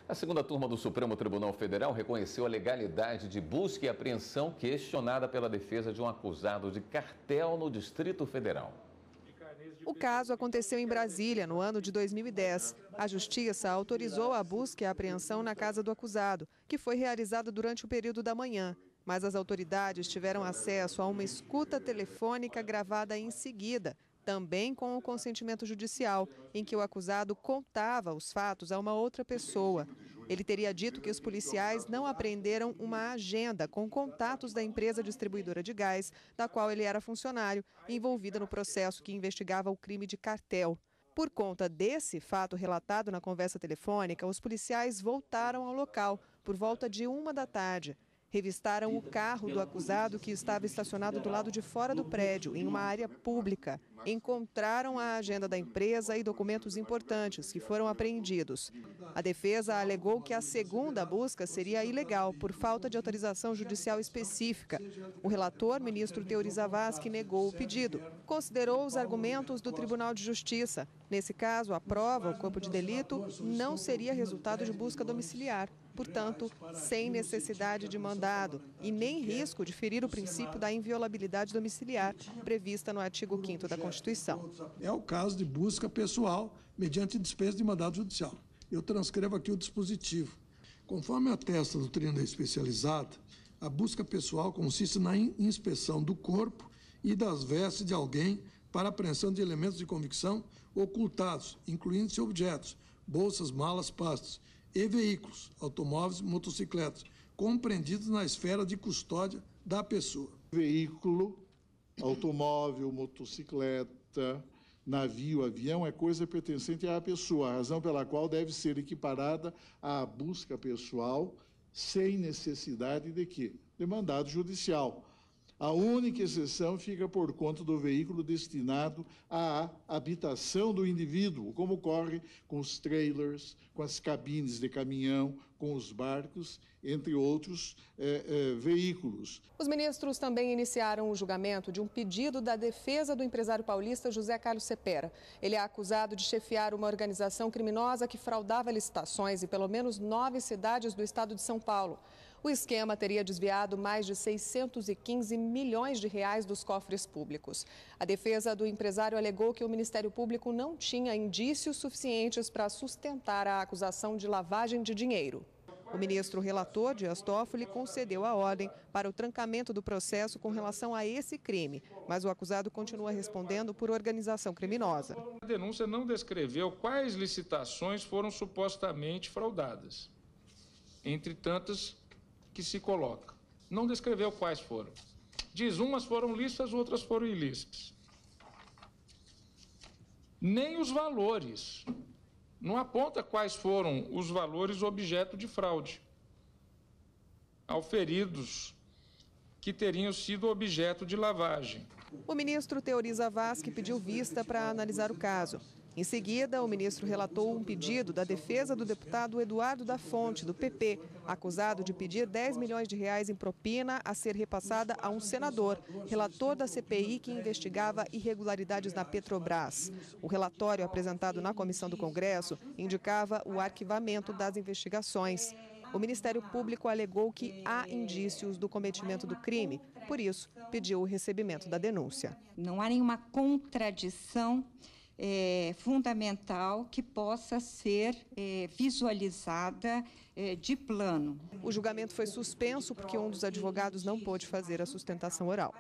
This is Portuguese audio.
A segunda turma do Supremo Tribunal Federal reconheceu a legalidade de busca e apreensão questionada pela defesa de um acusado de cartel no Distrito Federal. O caso aconteceu em Brasília, no ano de 2010. A Justiça autorizou a busca e a apreensão na casa do acusado, que foi realizada durante o período da manhã. Mas as autoridades tiveram acesso a uma escuta telefônica gravada em seguida, também com o consentimento judicial, em que o acusado contava os fatos a uma outra pessoa. Ele teria dito que os policiais não apreenderam uma agenda com contatos da empresa distribuidora de gás, da qual ele era funcionário, envolvida no processo que investigava o crime de cartel. Por conta desse fato relatado na conversa telefônica, os policiais voltaram ao local por volta de 13h. Revistaram o carro do acusado, que estava estacionado do lado de fora do prédio, em uma área pública. Encontraram a agenda da empresa e documentos importantes que foram apreendidos. A defesa alegou que a segunda busca seria ilegal por falta de autorização judicial específica. O relator, ministro Teori Zavascki, negou o pedido. Considerou os argumentos do Tribunal de Justiça. Nesse caso, a prova, o corpo de delito, não seria resultado de busca domiciliar. Portanto, sem necessidade de mandado e nem risco de ferir o princípio da inviolabilidade domiciliar prevista no artigo 5º da Constituição. É o caso de busca pessoal mediante dispensa de mandado judicial. Eu transcrevo aqui o dispositivo. Conforme atesta a doutrina especializada, a busca pessoal consiste na inspeção do corpo e das vestes de alguém para apreensão de elementos de convicção ocultados, incluindo-se objetos, bolsas, malas, pastas, e veículos, automóveis e motocicletas, compreendidos na esfera de custódia da pessoa. Veículo, automóvel, motocicleta, navio, avião é coisa pertencente à pessoa, a razão pela qual deve ser equiparada à busca pessoal sem necessidade de quê? De mandado judicial. A única exceção fica por conta do veículo destinado à habitação do indivíduo, como ocorre com os trailers, com as cabines de caminhão, com os barcos, entre outros veículos. Os ministros também iniciaram o julgamento de um pedido da defesa do empresário paulista José Carlos Cepera. Ele é acusado de chefiar uma organização criminosa que fraudava licitações em pelo menos 9 cidades do estado de São Paulo. O esquema teria desviado mais de 615 milhões de reais dos cofres públicos. A defesa do empresário alegou que o Ministério Público não tinha indícios suficientes para sustentar a acusação de lavagem de dinheiro. O ministro relator, Dias Toffoli, concedeu a ordem para o trancamento do processo com relação a esse crime, mas o acusado continua respondendo por organização criminosa. A denúncia não descreveu quais licitações foram supostamente fraudadas, entre tantas que se coloca. Não descreveu quais foram. Diz, umas foram lícitas, outras foram ilícitas. Nem os valores. Não aponta quais foram os valores objeto de fraude auferidos que teriam sido objeto de lavagem. O ministro Teori Zavascki pediu vista para analisar o caso. Em seguida, o ministro relatou um pedido da defesa do deputado Eduardo da Fonte, do PP, acusado de pedir 10 milhões de reais em propina a ser repassada a um senador, relator da CPI que investigava irregularidades na Petrobras. O relatório apresentado na comissão do Congresso indicava o arquivamento das investigações. O Ministério Público alegou que há indícios do cometimento do crime, por isso pediu o recebimento da denúncia. Não há nenhuma contradição fundamental que possa ser visualizada de plano. O julgamento foi suspenso porque um dos advogados não pôde fazer a sustentação oral.